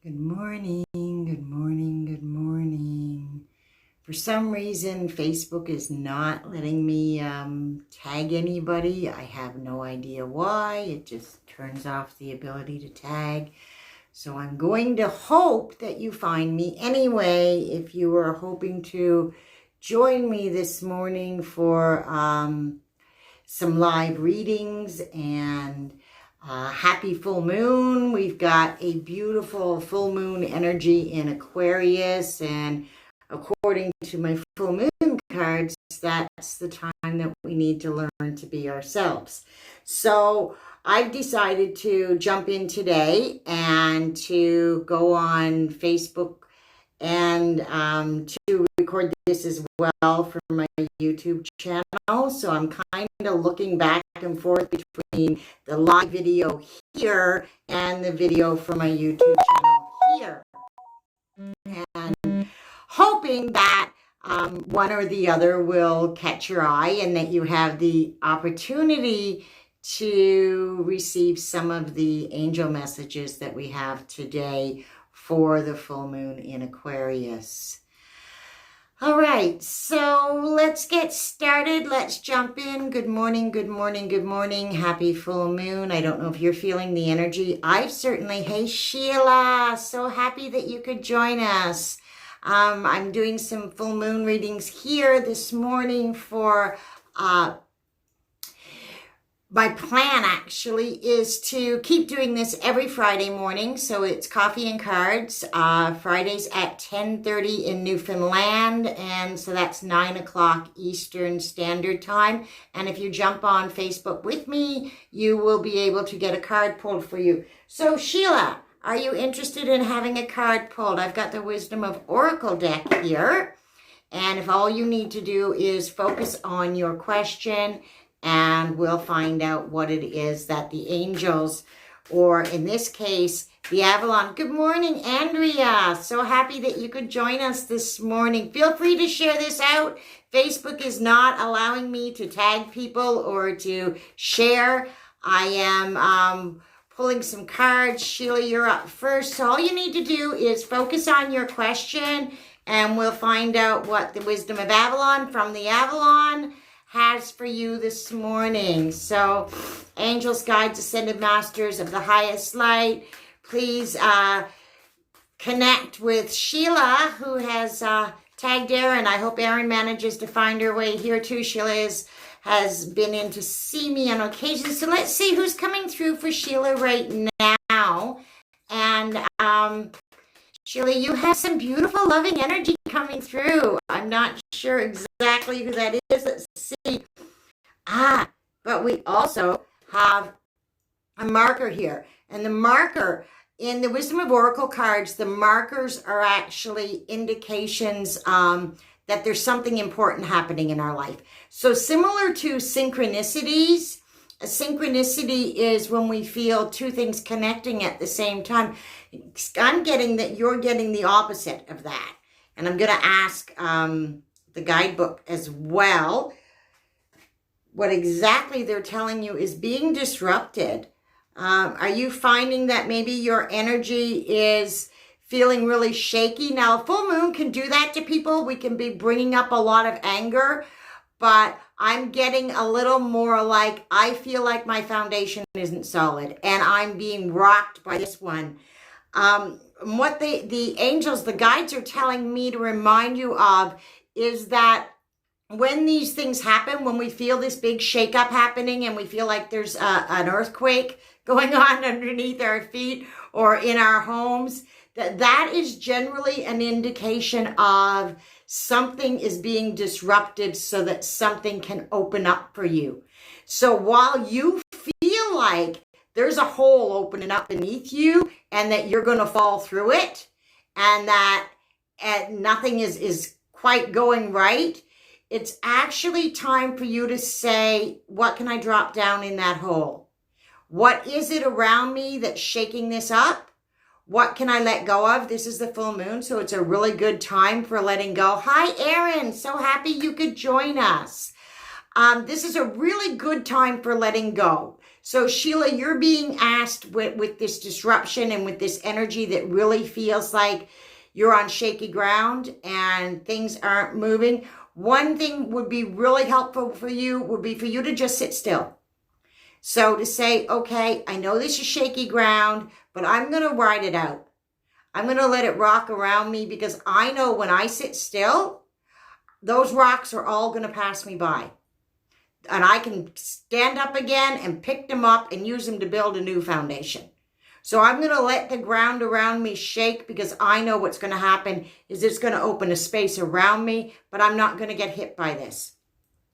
Good morning, good morning, good morning. For some reason, Facebook is not letting me tag anybody. I have no idea why. It just turns off the ability to tag. So I'm going to hope that you find me anyway. If you are hoping to join me this morning for some live readings and happy full moon. We've got a beautiful full moon energy in Aquarius, and according to my full moon cards, that's the time that we need to learn to be ourselves. So I've decided to jump in today and to go on Facebook and to record this as well for my YouTube channel. So I'm kind of looking back and forth between the live video here and the video for my YouTube channel here, and hoping that one or the other will catch your eye and that you have the opportunity to receive some of the angel messages that we have today for the full moon in Aquarius. All right, so let's get started. Let's jump in. Good morning, good morning, good morning. Happy full moon. I don't know if you're feeling the energy. I've certainly. Hey, Sheila, so happy that you could join us. I'm doing some full moon readings here this morning for my plan actually is to keep doing this every Friday morning. So it's Coffee and Cards, Fridays at 10:30 in Newfoundland. And so that's 9 o'clock Eastern Standard Time. And if you jump on Facebook with me, you will be able to get a card pulled for you. So Sheila, are you interested in having a card pulled? I've got the Wisdom of Oracle deck here. And if all you need to do is focus on your question, and we'll find out what it is that the angels, or in this case, the Avalon. Good morning, Andrea. So happy that you could join us this morning. Feel free to share this out. Facebook is not allowing me to tag people or to share. I am pulling some cards. Sheila, you're up first. So all you need to do is focus on your question, and we'll find out what the Wisdom of Avalon from the Avalon has for you this morning. So angels, guides, ascended masters of the highest light, please connect with Sheila, who has tagged Erin. I hope Erin manages to find her way here too. Sheila has been in to see me on occasion. So let's see who's coming through for Sheila right now. And Sheila, you have some beautiful loving energy coming through. I'm not sure exactly who that is. Let's see. But we also have a marker here. And the marker in the Wisdom of Oracle cards, the markers are actually indications that there's something important happening in our life. So similar to synchronicities, a synchronicity is when we feel two things connecting at the same time. I'm getting that you're getting the opposite of that. And I'm going to ask the guidebook as well what exactly they're telling you is being disrupted. Are you finding that maybe your energy is feeling really shaky? Now, full moon can do that to people. We can be bringing up a lot of anger, but I'm getting a little more like, I feel like my foundation isn't solid and I'm being rocked by this one. What the angels, the guides are telling me to remind you of is that when these things happen, when we feel this big shakeup happening and we feel like there's an earthquake going on underneath our feet or in our homes, that is generally an indication of something is being disrupted so that something can open up for you. So while you feel like there's a hole opening up beneath you and that you're going to fall through it and that nothing is quite going right, it's actually time for you to say, what can I drop down in that hole? What is it around me that's shaking this up? What can I let go of? This is the full moon, so it's a really good time for letting go. Hi, Erin. So happy you could join us. This is a really good time for letting go. So Sheila, you're being asked with this disruption and with this energy that really feels like you're on shaky ground and things aren't moving. One thing would be really helpful for you would be for you to just sit still. So to say, okay, I know this is shaky ground, but I'm going to ride it out. I'm going to let it rock around me because I know when I sit still, those rocks are all going to pass me by. And I can stand up again and pick them up and use them to build a new foundation. So I'm going to let the ground around me shake because I know what's going to happen is it's going to open a space around me, but I'm not going to get hit by this.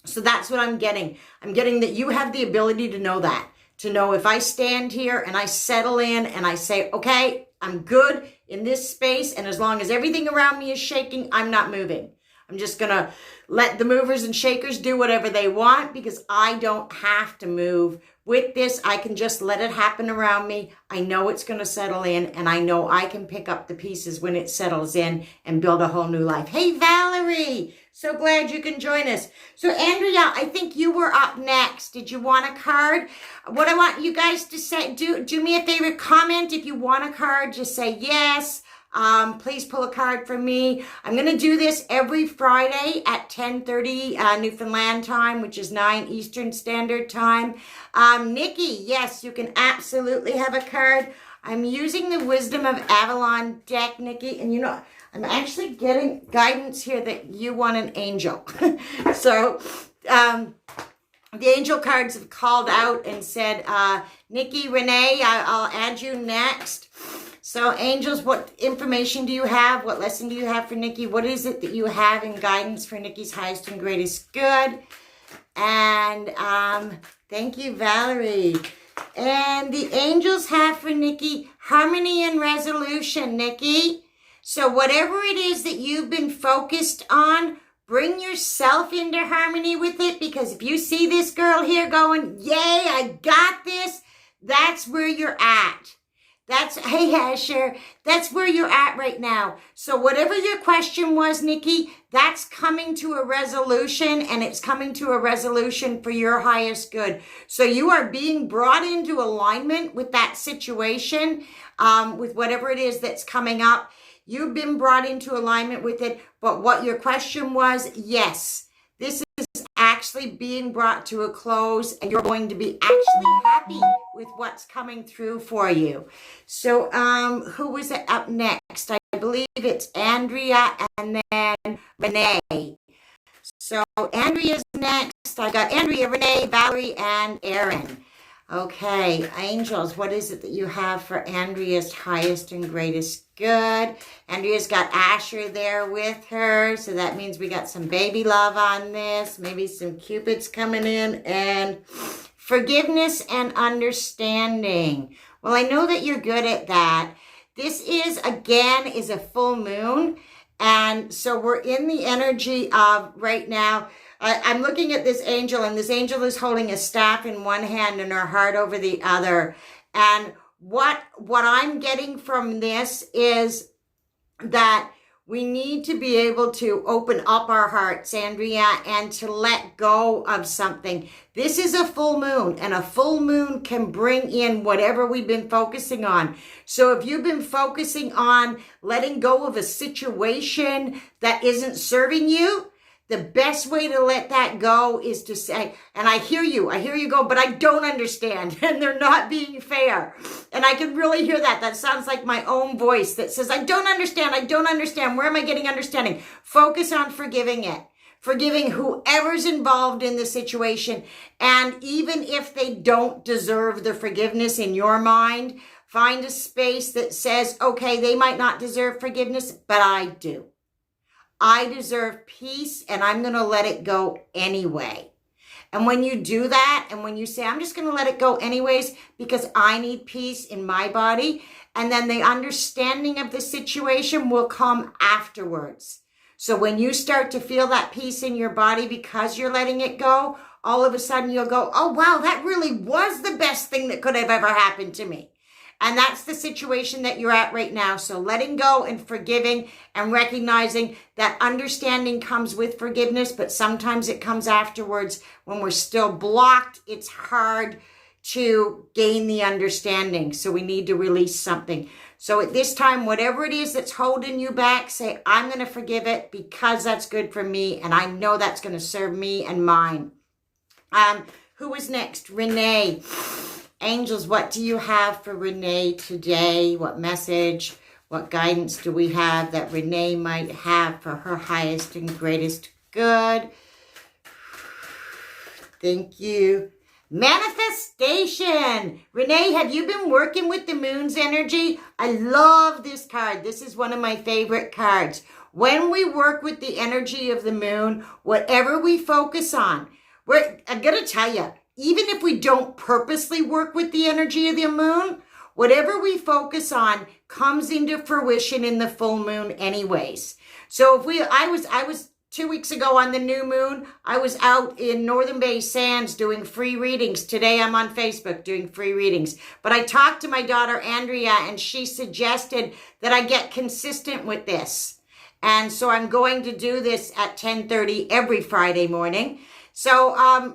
So that's what I'm getting. I'm getting that you have the ability to know that. To know if I stand here and I settle in and I say, okay, I'm good in this space. And as long as everything around me is shaking, I'm not moving. I'm just going to let the movers and shakers do whatever they want because I don't have to move. With this, I can just let it happen around me. I know it's going to settle in and I know I can pick up the pieces when it settles in and build a whole new life. Hey, Valerie, so glad you can join us. So Andrea, I think you were up next. Did you want a card? What I want you guys to say, do me a favor, comment if you want a card, just say yes. Please pull a card for me. I'm going to do this every Friday at 10:30 Newfoundland time, which is 9 Eastern Standard Time. Nikki, yes, you can absolutely have a card. I'm using the Wisdom of Avalon deck, Nikki, and you know, I'm actually getting guidance here that you want an angel. So, the angel cards have called out and said, Nikki, Renee, I'll add you next. So angels, what information do you have? What lesson do you have for Nikki? What is it that you have in guidance for Nikki's highest and greatest good? And thank you, Valerie. And the angels have for Nikki harmony and resolution, Nikki. So whatever it is that you've been focused on, bring yourself into harmony with it, because if you see this girl here going, yay, I got this, that's where you're at. Hey Asher, that's where you're at right now. So whatever your question was, Nikki, that's coming to a resolution, and it's coming to a resolution for your highest good. So you are being brought into alignment with that situation, with whatever it is that's coming up. You've been brought into alignment with it, but what your question was, yes, this is actually being brought to a close, and you're going to be actually happy with what's coming through for you. So who was it up next? I believe it's Andrea and then Renee. So Andrea's next. I got Andrea, Renee, Valerie, and Aaron. Okay, angels, what is it that you have for Andrea's highest and greatest good? Andrea's got Asher there with her, so that means we got some baby love on this, maybe some cupids coming in, and forgiveness and understanding. Well, I know that you're good at that. This is a full moon, and so we're in the energy of right now. I'm looking at this angel, and this angel is holding a staff in one hand and her heart over the other. And what I'm getting from this is that we need to be able to open up our hearts, Andrea, and to let go of something. This is a full moon, and a full moon can bring in whatever we've been focusing on. So if you've been focusing on letting go of a situation that isn't serving you, the best way to let that go is to say, and I hear you go, but I don't understand, and they're not being fair. And I can really hear that. That sounds like my own voice that says, I don't understand. Where am I getting understanding? Focus on forgiving it. Forgiving whoever's involved in the situation. And even if they don't deserve the forgiveness in your mind, find a space that says, okay, they might not deserve forgiveness, but I do. I deserve peace, and I'm going to let it go anyway. And when you do that, and when you say, I'm just going to let it go anyways, because I need peace in my body, and then the understanding of the situation will come afterwards. So when you start to feel that peace in your body because you're letting it go, all of a sudden you'll go, oh, wow, that really was the best thing that could have ever happened to me. And that's the situation that you're at right now. So letting go and forgiving and recognizing that understanding comes with forgiveness, but sometimes it comes afterwards when we're still blocked. It's hard to gain the understanding. So we need to release something. So at this time, whatever it is that's holding you back, say, I'm going to forgive it because that's good for me. And I know that's going to serve me and mine. Who is next? Renee. Angels, what do you have for Renee today? What message, what guidance do we have that Renee might have for her highest and greatest good? Thank you. Manifestation. Renee, have you been working with the moon's energy? I love this card. This is one of my favorite cards. When we work with the energy of the moon, whatever we focus on, I'm going to tell you, even if we don't purposely work with the energy of the moon, whatever we focus on comes into fruition in the full moon anyways. So I was 2 weeks ago on the new moon, I was out in Northern Bay Sands doing free readings. Today I'm on Facebook doing free readings. But I talked to my daughter Andrea and she suggested that I get consistent with this. And so I'm going to do this at 10:30 every Friday morning. So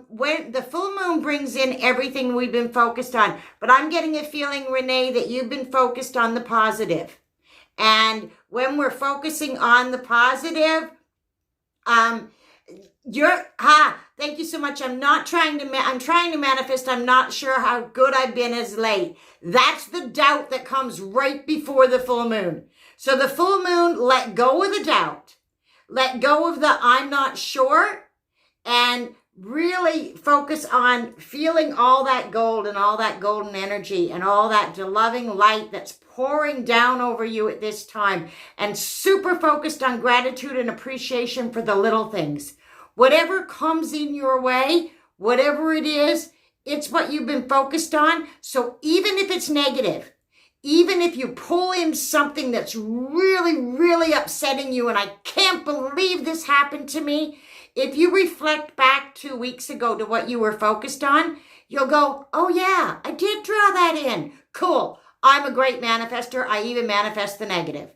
when the full moon brings in everything we've been focused on, but I'm getting a feeling, Renee, that you've been focused on the positive. And when we're focusing on the positive, thank you so much. I'm trying to manifest. I'm not sure how good I've been as late. That's the doubt that comes right before the full moon. So the full moon, let go of the doubt, let go of the I'm not sure, and really focus on feeling all that gold and all that golden energy and all that loving light that's pouring down over you at this time, and super focused on gratitude and appreciation for the little things. Whatever comes in your way, whatever it is, it's what you've been focused on. So even if it's negative, even if you pull in something that's really, really upsetting you, and I can't believe this happened to me, if you reflect back 2 weeks ago to what you were focused on, you'll go, oh yeah, I did draw that in. Cool. I'm a great manifester. I even manifest the negative.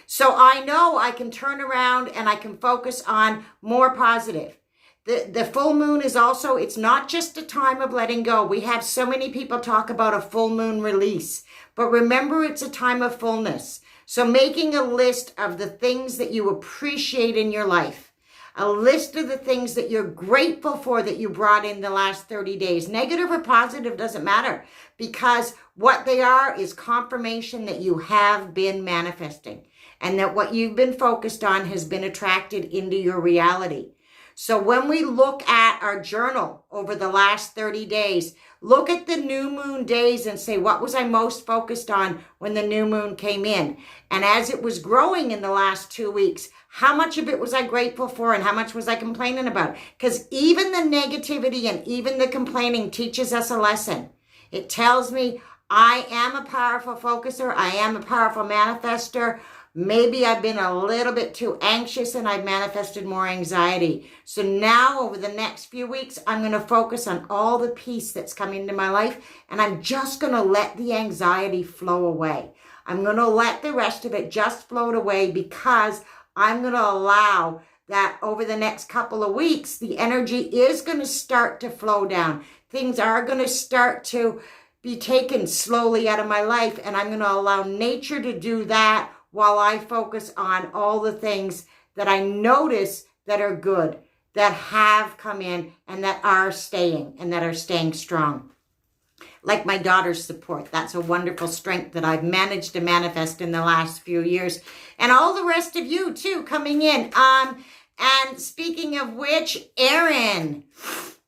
So I know I can turn around and I can focus on more positive. The full moon is also, it's not just a time of letting go. We have so many people talk about a full moon release, but remember it's a time of fullness. So making a list of the things that you appreciate in your life, a list of the things that you're grateful for that you brought in the last 30 days. Negative or positive doesn't matter, because what they are is confirmation that you have been manifesting and that what you've been focused on has been attracted into your reality. So when we look at our journal over the last 30 days, look at the new moon days and say, what was I most focused on when the new moon came in? And as it was growing in the last 2 weeks, how much of it was I grateful for and how much was I complaining about? Because even the negativity and even the complaining teaches us a lesson. It tells me I am a powerful focuser. I am a powerful manifester. Maybe I've been a little bit too anxious and I've manifested more anxiety. So now over the next few weeks, I'm going to focus on all the peace that's coming into my life, and I'm just going to let the anxiety flow away. I'm going to let the rest of it just float away, because I'm going to allow that over the next couple of weeks, the energy is going to start to flow down. Things are going to start to be taken slowly out of my life, and I'm going to allow nature to do that while I focus on all the things that I notice that are good, that have come in, and that are staying strong. Like my daughter's support. That's a wonderful strength that I've managed to manifest in the last few years. And all the rest of you too coming in. And speaking of which, Erin,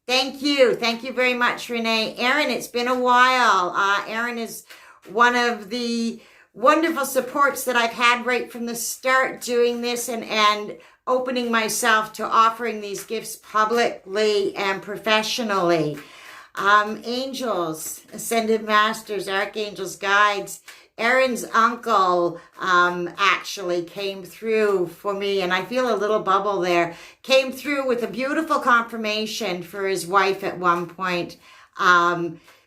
thank you. Thank you very much, Renee. Erin, it's been a while. Erin is one of the wonderful supports that I've had right from the start doing this and opening myself to offering these gifts publicly and professionally. Angels, Ascended Masters, Archangels, Guides. Erin's uncle actually came through for me, and I feel a little bubble there, came through with a beautiful confirmation for his wife at one point.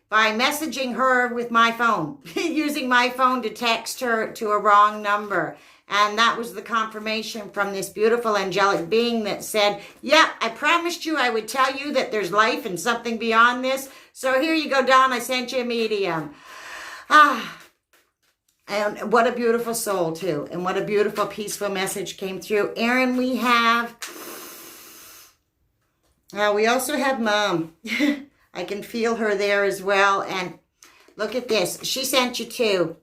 by messaging her with my phone, using my phone to text her to a wrong number. And that was the confirmation from this beautiful angelic being that said, yep, I promised you I would tell you that there's life and something beyond this. So here you go, Dawn, I sent you a medium. And what a beautiful soul, too. And what a beautiful, peaceful message came through. Aaron, we also have Mom. I can feel her there as well. And look at this. She sent you 2.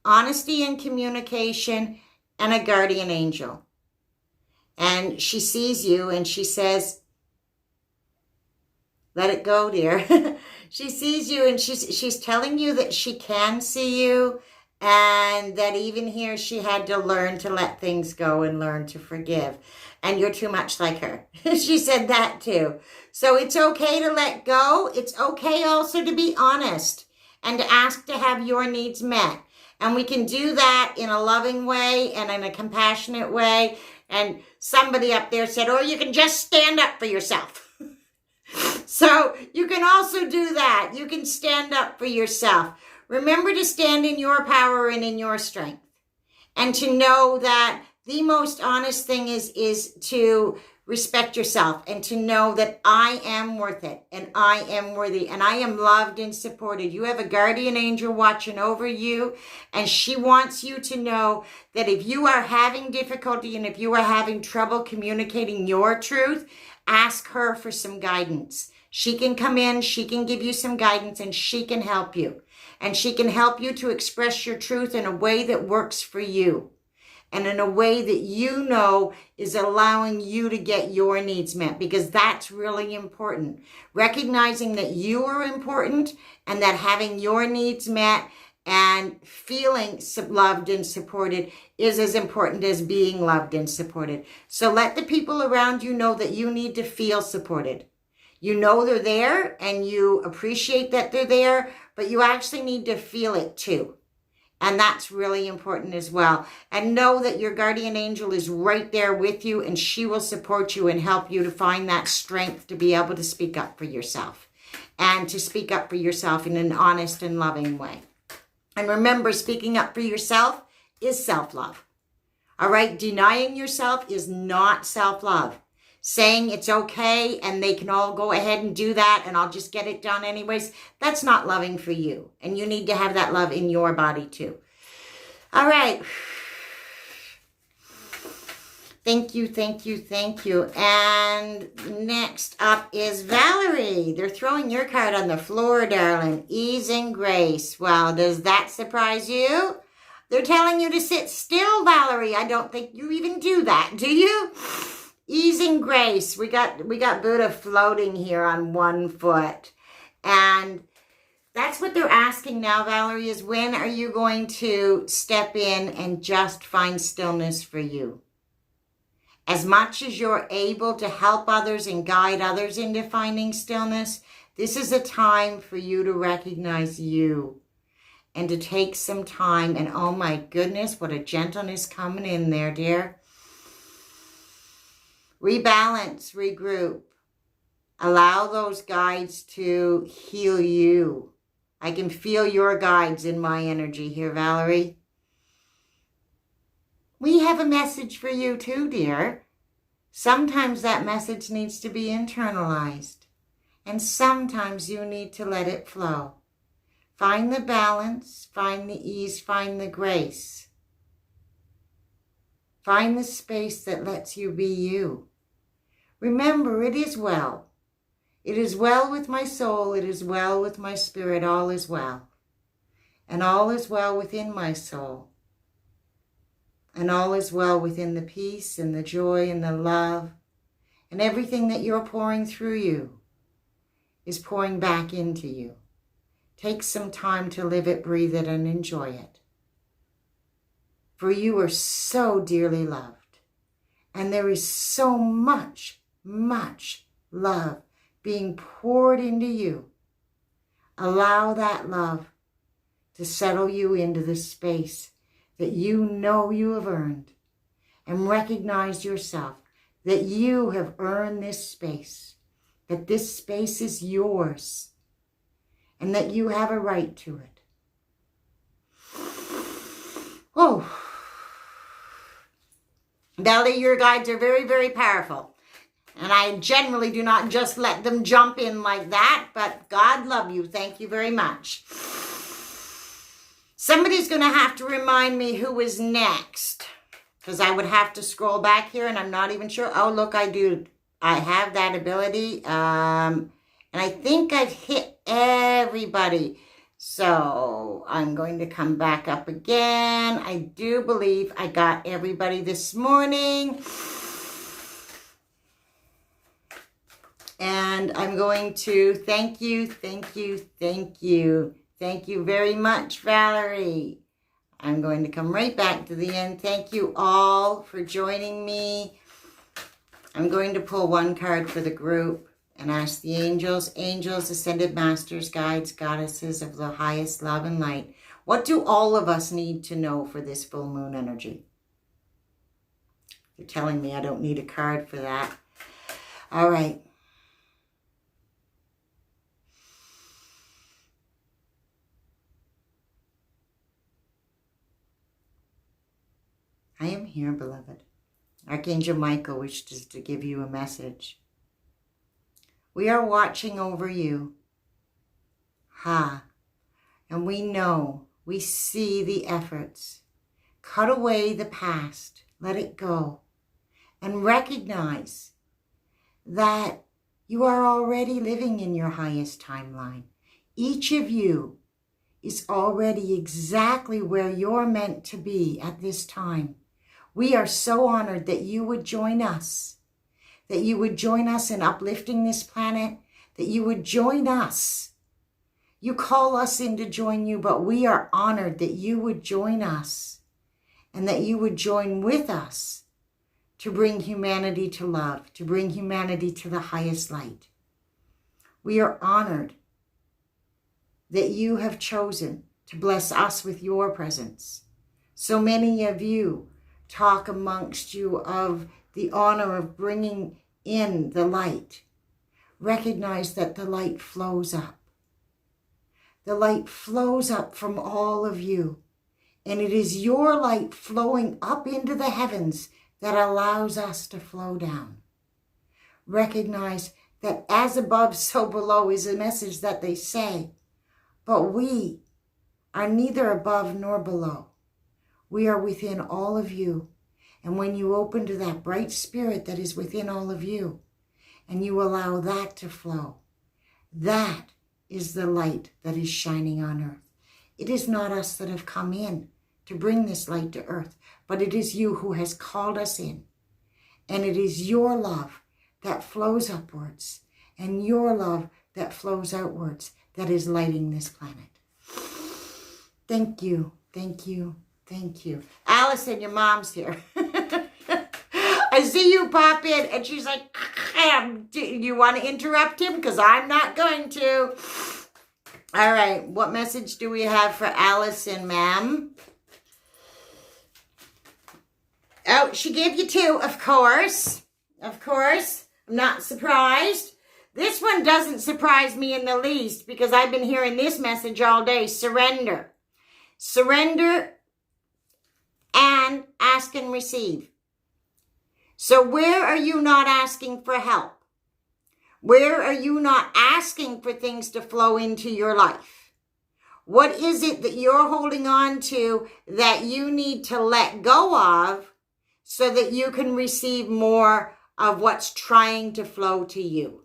Honesty and communication and a guardian angel. And she sees you and she says, let it go, dear. She sees you and she's telling you that she can see you, and that even here she had to learn to let things go and learn to forgive. And you're too much like her. She said that too. So it's okay to let go. It's okay also to be honest and to ask to have your needs met. And we can do that in a loving way and in a compassionate way. And somebody up there said, or you can just stand up for yourself. So you can also do that. You can stand up for yourself. Remember to stand in your power and in your strength. And to know that the most honest thing is to respect yourself and to know that I am worth it and I am worthy and I am loved and supported. You have a guardian angel watching over you, and she wants you to know that if you are having difficulty and if you are having trouble communicating your truth, ask her for some guidance. She can come in, she can give you some guidance, and she can help you. And she can help you to express your truth in a way that works for you. And in a way that you know is allowing you to get your needs met, because that's really important. Recognizing that you are important and that having your needs met and feeling loved and supported is as important as being loved and supported. So let the people around you know that you need to feel supported. You know they're there and you appreciate that they're there, but you actually need to feel it too. And that's really important as well. And know that your guardian angel is right there with you, and she will support you and help you to find that strength to be able to speak up for yourself, and to speak up for yourself in an honest and loving way. And remember, speaking up for yourself is self-love. All right? Denying yourself is not self-love. Saying it's okay and they can all go ahead and do that and I'll just get it done anyways, that's not loving for you. And you need to have that love in your body too. All right. Thank you, thank you, thank you. And next up is Valerie. They're throwing your card on the floor, darling. Ease and grace. Well, does that surprise you? They're telling you to sit still, Valerie. I don't think you even do that, do you? Ease and grace. We got Buddha floating here on one foot. And that's what they're asking now, Valerie, is when are you going to step in and just find stillness for you? As much as you're able to help others and guide others into finding stillness, this is a time for you to recognize you and to take some time. And oh my goodness, what a gentleness coming in there, dear. Rebalance, regroup. Allow those guides to heal you. I can feel your guides in my energy here, Valerie. We have a message for you too, dear. Sometimes that message needs to be internalized, and sometimes you need to let it flow. Find the balance, find the ease, find the grace. Find the space that lets you be you. Remember, it is well. It is well with my soul. It is well with my spirit. All is well. And all is well within my soul. And all is well within the peace and the joy and the love. And everything that you're pouring through you is pouring back into you. Take some time to live it, breathe it, and enjoy it. For you are so dearly loved. And there is so much love being poured into you. Allow that love to settle you into the space that you know you have earned, and recognize yourself that you have earned this space, that this space is yours. and that you have a right to it. Oh, Valerie, your guides are very, very powerful. And I generally do not just let them jump in like that, but God love you. Thank you very much. Somebody's going to have to remind me who is next, because I would have to scroll back here and I'm not even sure. Oh, look, I do. I have that ability. And I think I've hit everybody. So I'm going to come back up again. I do believe I got everybody this morning. And I'm going to thank you, thank you, thank you. Thank you very much, Valerie. I'm going to come right back to the end. Thank you all for joining me. I'm going to pull one card for the group and ask the angels, ascended masters, guides, goddesses of the highest love and light. What do all of us need to know for this full moon energy? You're telling me I don't need a card for that. All right. I am here, beloved. Archangel Michael wishes to give you a message. We are watching over you. And we know, we see the efforts. Cut away the past. Let it go. And recognize that you are already living in your highest timeline. Each of you is already exactly where you're meant to be at this time. We are so honored that you would join us, that you would join us in uplifting this planet, that you would join us. You call us in to join you, but we are honored that you would join us and that you would join with us to bring humanity to love, to bring humanity to the highest light. We are honored that you have chosen to bless us with your presence. So many of you talk amongst you of the honor of bringing in the light. Recognize that the light flows up. The light flows up from all of you. And it is your light flowing up into the heavens that allows us to flow down. Recognize that as above, so below is a message that they say. But we are neither above nor below. We are within all of you. And when you open to that bright spirit that is within all of you, and you allow that to flow, that is the light that is shining on earth. It is not us that have come in to bring this light to earth, but it is you who has called us in. And it is your love that flows upwards and your love that flows outwards that is lighting this planet. Thank you, thank you, thank you. Allison, your mom's here. I see you pop in, and she's like, do you want to interrupt him? Because I'm not going to. All right, what message do we have for Allison, ma'am? Oh, she gave you two, of course. Of course. I'm not surprised. This one doesn't surprise me in the least because I've been hearing this message all day. Surrender. Surrender and ask and receive. So where are you not asking for help? Where are you not asking for things to flow into your life? What is it that you're holding on to that you need to let go of so that you can receive more of what's trying to flow to you?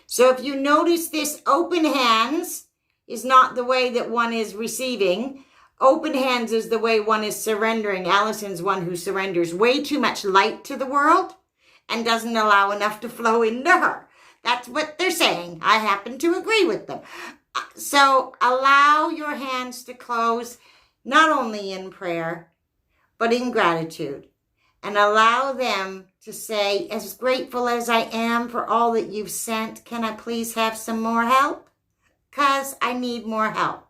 So if you notice this, open hands is not the way that one is receiving. Open hands is the way one is surrendering. Allison's one who surrenders way too much light to the world and doesn't allow enough to flow into her. That's what they're saying. I happen to agree with them. So allow your hands to close, not only in prayer, but in gratitude. And allow them to say, as grateful as I am for all that you've sent, can I please have some more help? Because I need more help.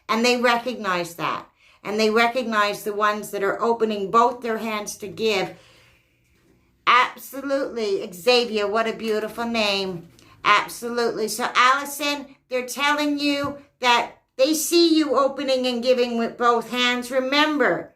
And they recognize that. And they recognize the ones that are opening both their hands to give. Absolutely. Xavier, what a beautiful name. Absolutely. So, Allison, they're telling you that they see you opening and giving with both hands. Remember,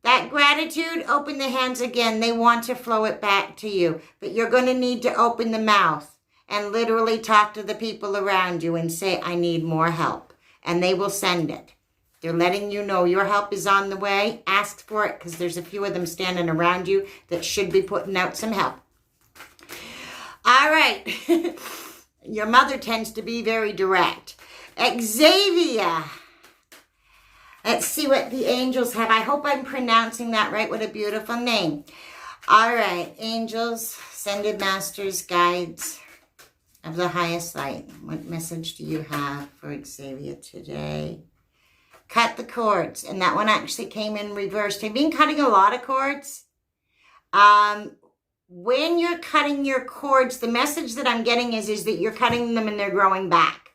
that gratitude, open the hands again. They want to flow it back to you. But you're going to need to open the mouth and literally talk to the people around you and say, I need more help. And they will send it. They're letting you know your help is on the way. Ask for it because there's a few of them standing around you that should be putting out some help. All right. Your mother tends to be very direct. Xavier. Let's see what the angels have. I hope I'm pronouncing that right. What a beautiful name. All right. Angels, ascended masters, guides of the highest light. What message do you have for Xavier today? Cut the cords. And that one actually came in reversed. Have you been cutting a lot of cords? When you're cutting your cords, the message that I'm getting is that you're cutting them and they're growing back.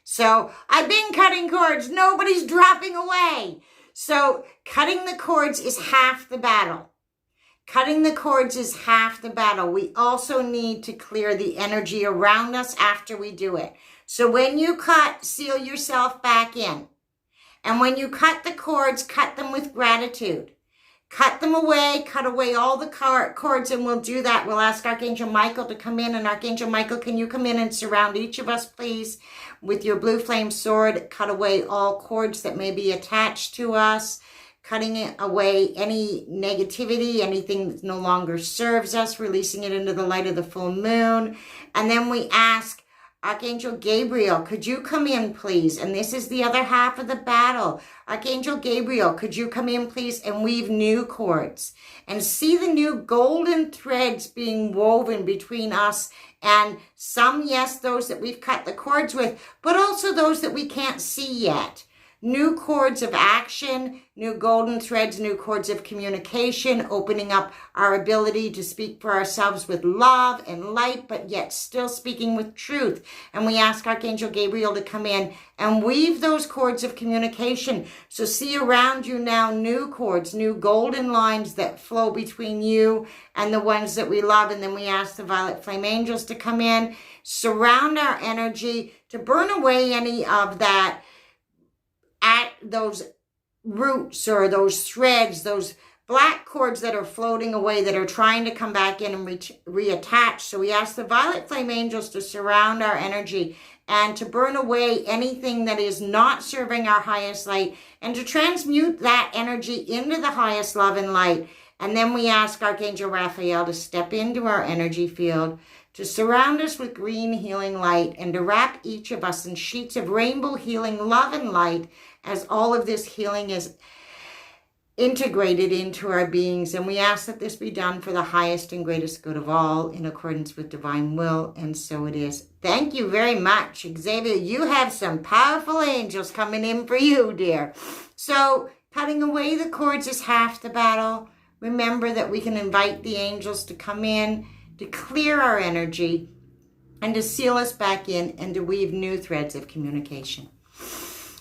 So I've been cutting cords. Nobody's dropping away. So cutting the cords is half the battle. Cutting the cords is half the battle. We also need to clear the energy around us after we do it. So when you cut, seal yourself back in. And when you cut the cords, cut them with gratitude. Cut them away, cut away all the cords, and we'll do that. We'll ask Archangel Michael to come in. And Archangel Michael, can you come in and surround each of us, please, with your blue flame sword? Cut away all cords that may be attached to us, cutting away any negativity, anything that no longer serves us, releasing it into the light of the full moon. And then we ask Archangel Gabriel, could you come in, please? And this is the other half of the battle. Archangel Gabriel, could you come in, please, and weave new cords and see the new golden threads being woven between us and some, yes, those that we've cut the cords with, but also those that we can't see yet. New cords of action, new golden threads, new cords of communication, opening up our ability to speak for ourselves with love and light, but yet still speaking with truth. And we ask Archangel Gabriel to come in and weave those cords of communication. So see around you now new cords, new golden lines that flow between you and the ones that we love. And then we ask the Violet Flame Angels to come in, surround our energy to burn away any of that at those roots or those threads, those black cords that are floating away that are trying to come back in and reattach. So we ask the Violet Flame Angels to surround our energy and to burn away anything that is not serving our highest light and to transmute that energy into the highest love and light. And then we ask Archangel Raphael to step into our energy field, to surround us with green healing light and to wrap each of us in sheets of rainbow healing love and light as all of this healing is integrated into our beings. And we ask that this be done for the highest and greatest good of all in accordance with divine will. And so it is. Thank you very much, Xavier. You have some powerful angels coming in for you, dear. So cutting away the cords is half the battle. Remember that we can invite the angels to come in, to clear our energy, and to seal us back in and to weave new threads of communication.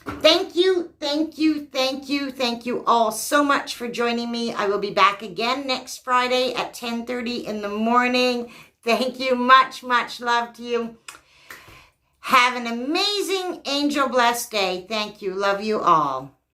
Thank you, thank you, thank you, thank you all so much for joining me. I will be back again next Friday at 10:30 in the morning. Thank you, much, much love to you. Have an amazing angel blessed day. Thank you, love you all.